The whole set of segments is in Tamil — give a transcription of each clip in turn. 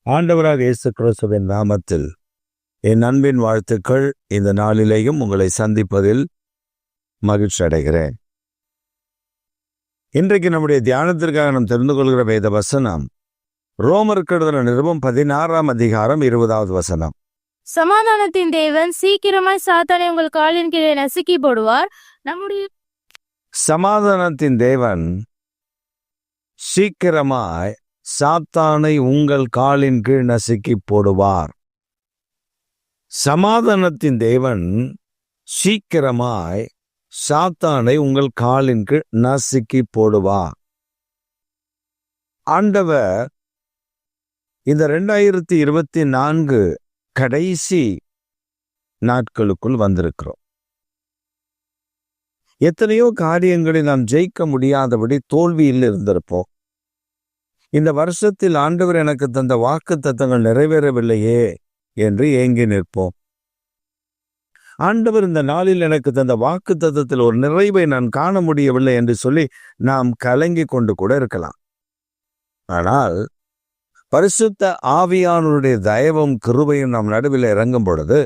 ஆண்டவராக இயேசு கிறிஸ்துவின் நாமத்தில் என் அன்பின் வாழ்த்துக்கள். இந்த நாளிலேயும் உங்களை சந்திப்பதில் மகிழ்ச்சி அடைகிறேன். இன்றைக்கு நம்முடைய தியானத்திற்காக நாம் தெரிந்து கொள்கிற வேத வசனம் ரோமருக்கு எழுதின நிருபம் 16ஆம் அதிகாரம் 20வது வசனம். சமாதானத்தின் தேவன் சீக்கிரமாய் சாத்தானை உங்கள் காலின் கீழே நசுக்கி போடுவார். சமாதானத்தின் தேவன் சீக்கிரமாய் சாத்தானை உங்கள் காலின் கீழ் நசுக்கி போடுவார். சமாதானத்தின் தேவன் சீக்கிரமாய் சாத்தானை உங்கள் காலின் கீழ் நசுக்கி போடுவார். ஆண்டவர் இந்த 2024 கடைசி நாட்களுக்குள் வந்திருக்கிறோம். எத்தனையோ காரியங்களை நாம் ஜெயிக்க முடியாதபடி தோல்வியில் இருந்திருப்போம். இந்த வருஷத்தில் ஆண்டவர் எனக்கு தந்த வாக்கு தத்தங்கள் நிறைவேறவில்லையே என்று ஏங்கி நிற்போம். ஆண்டவர் இந்த நாளில் எனக்கு தந்த வாக்கு தத்தத்தில் ஒரு நிறைவை நான் காண முடியவில்லை என்று சொல்லி நாம் கலங்கி கொண்டு கூட இருக்கலாம். ஆனால் பரிசுத்த ஆவியானவருடைய தயவும் கிருபையும் நம் நடுவில் இறங்கும் பொழுது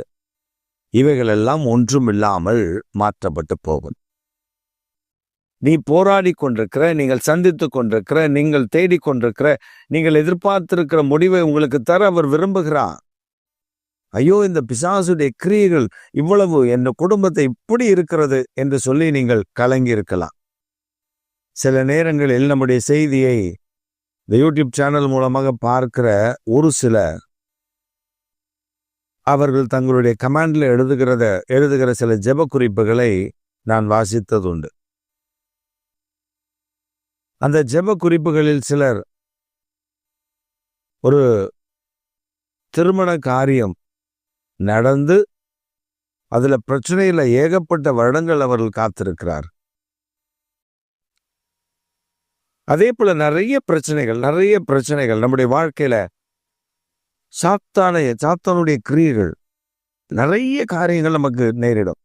இவைகளெல்லாம் ஒன்றுமில்லாமல் மாற்றப்பட்டு போகும். நீ போராடி கொண்டிருக்கிற, நீங்கள் சந்தித்து கொண்டிருக்கிற, நீங்கள் தேடிக்கொண்டிருக்கிற, நீங்கள் எதிர்பார்த்திருக்கிற முடிவை உங்களுக்கு தர அவர் விரும்புகிறார். ஐயோ, இந்த பிசாசுடைய கிரியைகள் இவ்வளவு என் குடும்பத்தை இப்படி இருக்கிறது என்று சொல்லி நீங்கள் கலங்கி இருக்கலாம். சில நேரங்களில் நம்முடைய செய்தியை இந்த யூடியூப் சேனல் மூலமாக பார்க்கிற ஒரு சிலர் அவர்கள் தங்களுடைய கமெண்ட்ல எழுதுகிற சில ஜெப குறிப்புகளை நான் வாசித்ததுண்டு. அந்த ஜெப குறிப்புகளில் சிலர் ஒரு திருமண காரியம் நடந்து அதுல பிரச்சனையில ஏகப்பட்ட வருடங்கள் அவர்கள் காத்திருக்கிறார். அதே போல நிறைய பிரச்சனைகள் நம்முடைய வாழ்க்கையில சாத்தானுடைய கிரியைகள், நிறைய காரியங்கள் நமக்கு நேரிடும்.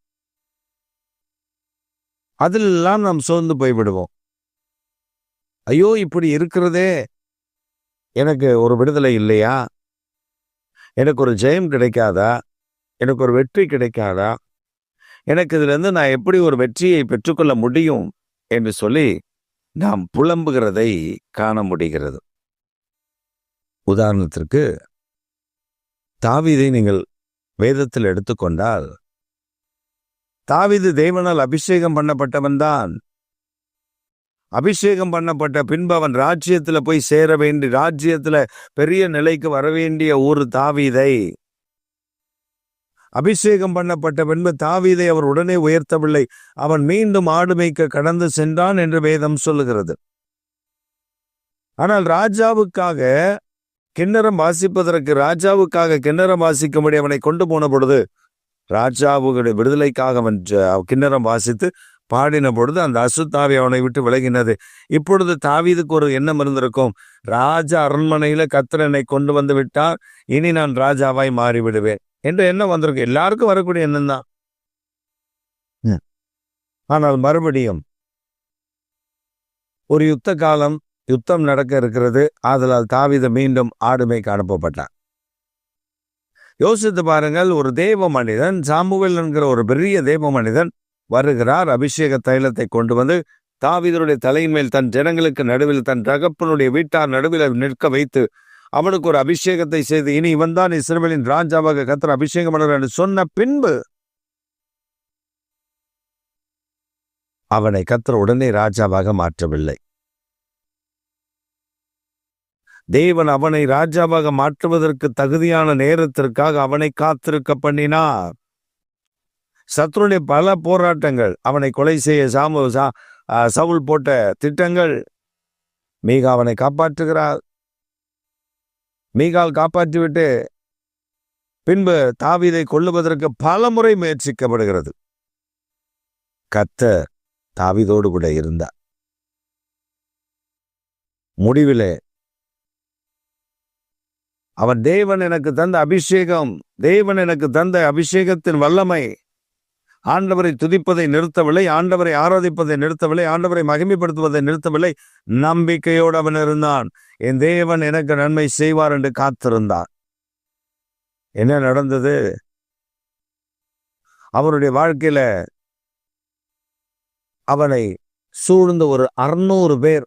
அதிலெல்லாம் நாம் சோர்ந்து போய்விடுவோம். ஐயோ, இப்படி இருக்கிறதே, எனக்கு ஒரு விடுதலை இல்லையா, எனக்கு ஒரு ஜெயம் கிடைக்காதா, எனக்கு ஒரு வெற்றி கிடைக்காதா, எனக்கு இதுல இருந்து நான் எப்படி ஒரு வெற்றியை பெற்றுக்கொள்ள முடியும் என்று சொல்லி நாம் புலம்புகிறதை காண முடிகிறது. உதாரணத்திற்கு தாவீதை நீங்கள் வேதத்தில் எடுத்துக்கொண்டால், தாவீது தேவனால் அபிஷேகம் பண்ணப்பட்டவன் தான். அபிஷேகம் பண்ணப்பட்ட பின்பு அவன் ராஜ்யத்துல போய் சேர வேண்டி, ராஜ்யத்துல பெரிய நிலைக்கு வர வேண்டிய ஒரு தாவீதை, அபிஷேகம் பண்ணப்பட்ட பின்பு தாவீதை அவர் உடனே உயர்த்தவில்லை. அவன் மீண்டும் ஆடு மேய்க்க கடந்து சென்றான் என்று வேதம் சொல்லுகிறது. ஆனால் ராஜாவுக்காக கிண்ணறம் வாசிக்கும்படி அவனை கொண்டு போன பொழுது, ராஜாவுடைய விடுதலைக்காக அவன் கிண்ணறம் வாசித்து பாடின பொழுது அந்த அசுத்தாவி அவனை விட்டு விலகினது. இப்பொழுது தாவீதுக்கு ஒரு எண்ணம் இருந்திருக்கும், ராஜா அரண்மனையில கர்த்தர் என்னை கொண்டு வந்து விட்டார், இனி நான் ராஜாவாய் மாறிவிடுவேன் என்ற எண்ணம் வந்திருக்கும். எல்லாருக்கும் வரக்கூடிய எண்ணம் தான். ஆனால் மறுபடியும் ஒரு யுத்தம் நடக்க இருக்கிறது. ஆதலால் தாவீது மீண்டும் ஆடுமைக்கு அனுப்பப்பட்டார். யோசித்து பாருங்கள், ஒரு தேவ மனிதன், சாமுவேல் என்கிற ஒரு பெரிய தேவ மனிதன் வருகிறார். அபிஷேக தைலத்தை கொண்டு வந்து தாவீதுடைய தலையின் மேல் தன் ஜனங்களுக்கு நடுவில், தன் தகப்பனுடைய வீட்டார் நடுவில் நிற்க வைத்து அவனுக்கு ஒரு அபிஷேகத்தை செய்து, இனி இவன் தான் இஸ்ரவேலின் ராஜாவாக கர்த்தர் அபிஷேகம் பண்ணுகிறார் என்று சொன்ன பின்பு அவனை கர்த்தர் உடனே ராஜாவாக மாற்றவில்லை. தேவன் அவனை ராஜாவாக மாற்றுவதற்கு தகுதியான நேரத்திற்காக அவனை காத்திருக்க பண்ணினார். சத்ருடைய பல போராட்டங்கள், அவனை கொலை செய்ய சவுல் போட்ட திட்டங்கள், மீகா அவனை காப்பாற்றுகிறார். மீகால் காப்பாற்றிவிட்டு பின்பு தாவீதை கொல்லுவதற்கு பல முறை முயற்சிக்கப்படுகிறது. கர்த்தர் தாவீதோடு கூட இருந்தார். முடிவிலே அவன் தேவன் எனக்கு தந்த அபிஷேகத்தின் வல்லமை, ஆண்டவரை துதிப்பதை நிறுத்தவில்லை, ஆண்டவரை ஆராதிப்பதை நிறுத்தவில்லை, ஆண்டவரை மகிமைப்படுத்துவதை நிறுத்தவில்லை. நம்பிக்கையோடு அவன் இருந்தான். என் தேவன் எனக்கு நன்மை செய்வார் என்று காத்திருந்தான். என்ன நடந்தது? அவருடைய வாழ்க்கையில அவனை சூழ்ந்த ஒரு 600 பேர்,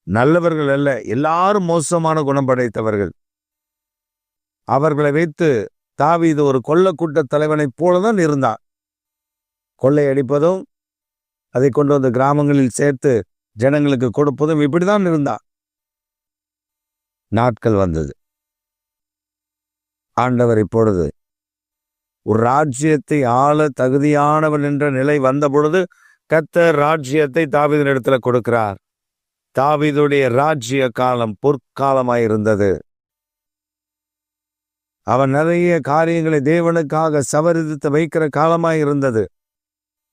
நல்லவர்கள் அல்ல, எல்லாரும் மோசமான குணம் படைத்தவர்கள். அவர்களை வைத்து தாவீது ஒரு கொள்ளக்கூட்ட தலைவனைப் போலதான் இருந்தான். கொள்ளையடிப்பதும் அதை கொண்டு வந்து கிராமங்களில் சேர்த்து ஜனங்களுக்கு கொடுப்பதும் இப்படிதான் இருந்தான். நாட்கள் வந்தது. ஆண்டவர் இப்பொழுது ஒரு ராஜ்யத்தை ஆள தகுதியானவன் என்ற நிலை வந்த பொழுது கர்த்தர் ராஜ்யத்தை தாவீதின் இடத்துல கொடுக்கிறார். தாவீதுடைய ராஜ்ய காலம் பொற்காலமாயிருந்தது. அவன் நிறைய காரியங்களை தேவனுக்காக சவரித்து வைக்கிற காலமாயிருந்தது.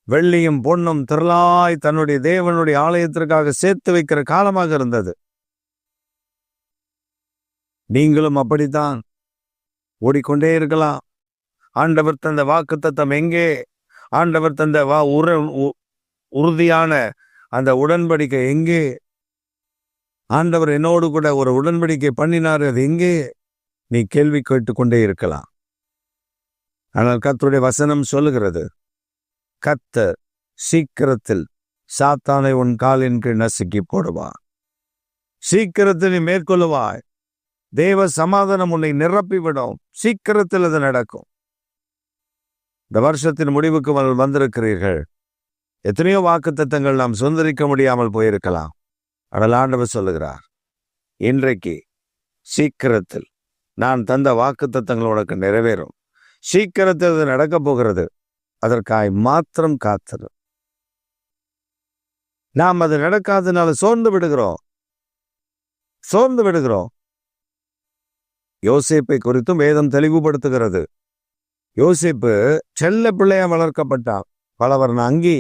வெள்ளியும் பொன்னும் திரளாய் தன்னுடைய தேவனுடைய ஆலயத்திற்காக சேர்த்து வைக்கிற காலமாக இருந்தது. நீங்களும் அப்படித்தான் ஓடிக்கொண்டே இருக்கலாம். ஆண்டவர் தந்த வாக்குத்தத்தம் எங்கே? ஆண்டவர் தந்த உறுதியான அந்த உடன்படிக்கை எங்கே? ஆண்டவர் என்னோடு கூட ஒரு உடன்படிக்கை பண்ணினார், அது எங்கே? நீ கேள்வி கேட்டுக்கொண்டே இருக்கலாம். ஆனால் கர்த்தருடைய வசனம் சொல்லுகிறது, கர்த்தர் சீக்கிரத்தில் சாத்தானை உன் காலின் கீழ் நசுக்கி போடுவார். சீக்கிரத்தில் நீ மேற்கொள்ளுவாய். தேவ சமாதானம் உன்னை நிரப்பிவிடும். சீக்கிரத்தில் அது நடக்கும். இந்த வருஷத்தின் முடிவுக்கு வந்திருக்கிறீர்கள். எத்தனையோ வாக்குத்தத்தங்கள் நாம் சுதந்திரிக்க முடியாமல் போயிருக்கலாம். ஆனால் ஆண்டவர் சொல்லுகிறார், இன்றைக்கு சீக்கிரத்தில் நான் தந்த வாக்குத்தத்தங்கள் உனக்கு நிறைவேறும். சீக்கிரத்தில் அது நடக்கப் போகிறது. அதற்காய் மாத்திரம் காத்திரு. நாம் அது நடக்காதனால சோர்ந்து விடுகிறோம். யோசேப்பை குறித்தும் வேதம் தெளிவுபடுத்துகிறது. யோசேப்பு செல்ல பிள்ளையா வளர்க்கப்பட்டான். பலவர்ண அங்கி,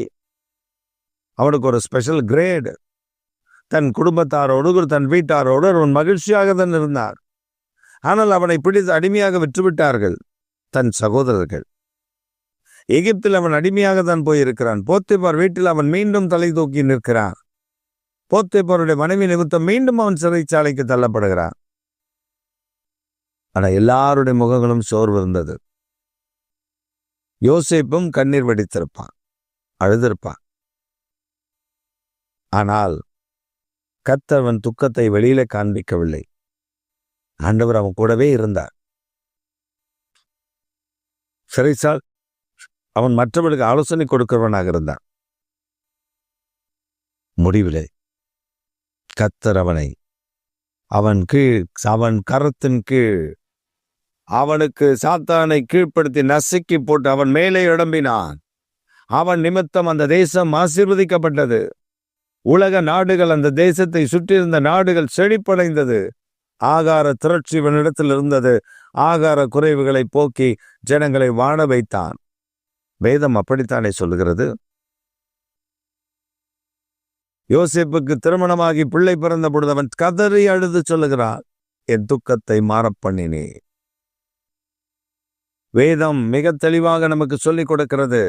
அவனுக்கு ஒரு ஸ்பெஷல் கிரேடு. தன் குடும்பத்தாரோடு தன் வீட்டாரோடு அவன் மகிழ்ச்சியாக தான் இருந்தார். ஆனால் அவனை பிடித்து அடிமையாக விற்றுவிட்டார்கள் தன் சகோதரர்கள். எகிப்தில் அவன் அடிமையாக தான் போயிருக்கிறான். போத்திபார் வீட்டில் அவன் மீண்டும் தலை தூக்கி நிற்கிறான். போத்திபாருடைய மனைவி நிமித்தம் மீண்டும் அவன் சிறைச்சாலைக்கு தள்ளப்படுகிறான். ஆனால் எல்லாருடைய முகங்களும் சோர்வு இருந்தது. யோசேப்பும் கண்ணீர் வடித்திருப்பான், அழுதிருப்பான். ஆனால் கர்த்தர் அவன் துக்கத்தை வெளியில காண்பிக்கவில்லை. ஆண்டவர் அவன் கூடவே இருந்தார். சிறைச்சால் அவன் மற்றவர்களுக்கு ஆலோசனை கொடுக்கிறவனாக இருந்தான். முடிவிலே கர்த்தர் அவன் கரத்தின் கீழ் அவனுக்கு சாத்தானை கீழ்ப்படுத்தி நசுக்கி போட்டு அவன் மேலே எழும்பினான். அவன் நிமித்தம் அந்த தேசம் ஆசீர்வதிக்கப்பட்டது. உலக நாடுகள், அந்த தேசத்தை சுற்றியிருந்த நாடுகள் செழிப்படைந்தது. ஆகார திரட்சி இவனிடத்தில் இருந்தது. ஆகார குறைவுகளை போக்கி ஜனங்களை வாழ வைத்தான். வேதம் அப்படித்தானே சொல்லுகிறது. யோசேப்புக்கு திருமணமாகி பிள்ளை பிறந்த பொழுது அவன் கதறி அழுது சொல்லுகிறான், என் துக்கத்தை மாறப்பண்ணினே. வேதம் மிக தெளிவாக நமக்கு சொல்லிக் கொடுக்கிறது.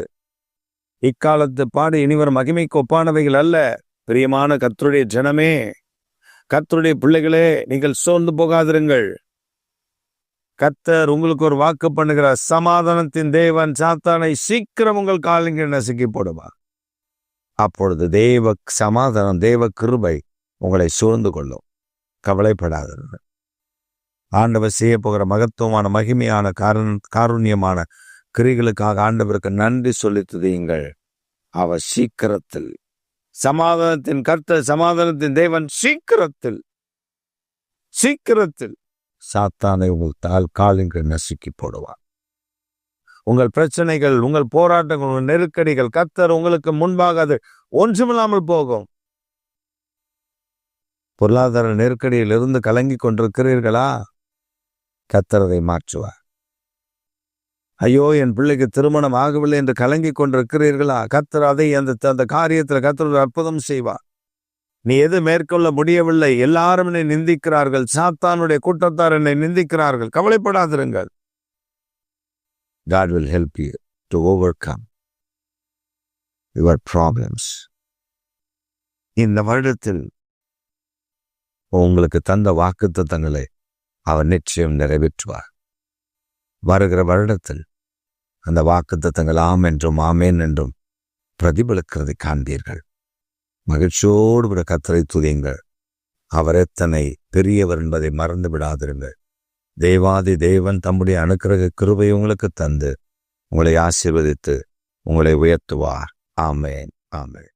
இக்காலத்து பாடு இனிவரும் மகிமைக்கு ஒப்பானவைகள் அல்ல. பிரியமான கர்த்தருடைய ஜனமே, கர்த்தருடைய பிள்ளைகளே, நீங்கள் சோர்ந்து போகாதிருங்கள். கர்த்தர் உங்களுக்கு ஒரு வாக்கு பண்ணுகிறார். சமாதானத்தின் தேவன் சாத்தானை சீக்கிரம் உங்கள் காலில் நசுக்கி போடுவார். அப்பொழுது தேவ சமாதானம், தேவ கிருபை உங்களை சூழ்ந்து கொள்ளும். கவலைப்படாதீர்கள். ஆண்டவர் செய்ய போகிற மகத்துவமான மகிமையான காருண்யமான கிரிகளுக்காக ஆண்டவருக்கு நன்றி சொல்லி துதியுங்கள். அவர் சீக்கிரத்தில், சமாதானத்தின் கர்த்தர், சமாதானத்தின் தேவன் சீக்கிரத்தில் சாத்தானை உங்கள் காலிங்கு நசுக்கி போடுவார். உங்கள் பிரச்சனைகள், உங்கள் போராட்டங்கள், உங்கள் நெருக்கடிகள் கர்த்தர் உங்களுக்கு முன்பாக அது ஒன்றுமில்லாமல் போகும். பொருளாதார நெருக்கடியில் இருந்து கலங்கி கொண்டிருக்கிறீர்களா? கர்த்தர் அதை மாற்றுவார். ஐயோ, என் பிள்ளைக்கு திருமணம் ஆகவில்லை என்று கலங்கி கொண்டிருக்கிறீர்களா? கர்த்தர் அதை அந்த காரியத்தில் கர்த்தர் அற்புதம் செய்வார். நீ எது மேற்கொள்ள முடியவில்லை, எல்லாரும் என்னை நிந்திக்கிறார்கள், சாத்தானுடைய கூட்டத்தார் என்னை நிந்திக்கிறார்கள், கவலைப்படாதிருங்கள். God will help you. to overcome your problems. இந்த வருடத்தில் உங்களுக்கு தந்த வாக்குத்தத்தங்களை அவர் நிச்சயம் நிறைவேற்றுவார். வருகிற வருடத்தில் அந்த வாக்குத்தத்தங்கள் ஆம் என்றும் ஆமேன் என்றும் பிரதிபலிக்கிறதை காண்பீர்கள். மகிழ்ச்சியோடு விட கர்த்தரை துதியுங்கள். அவர் எத்தனை பெரியவர் என்பதை மறந்து விடாதிருங்கள். தேவாதி தேவன் தம்முடைய அனுக்கிரக கிருபை உங்களுக்கு தந்து உங்களை ஆசீர்வதித்து உங்களை உயர்த்துவார். ஆமேன், ஆமேன்.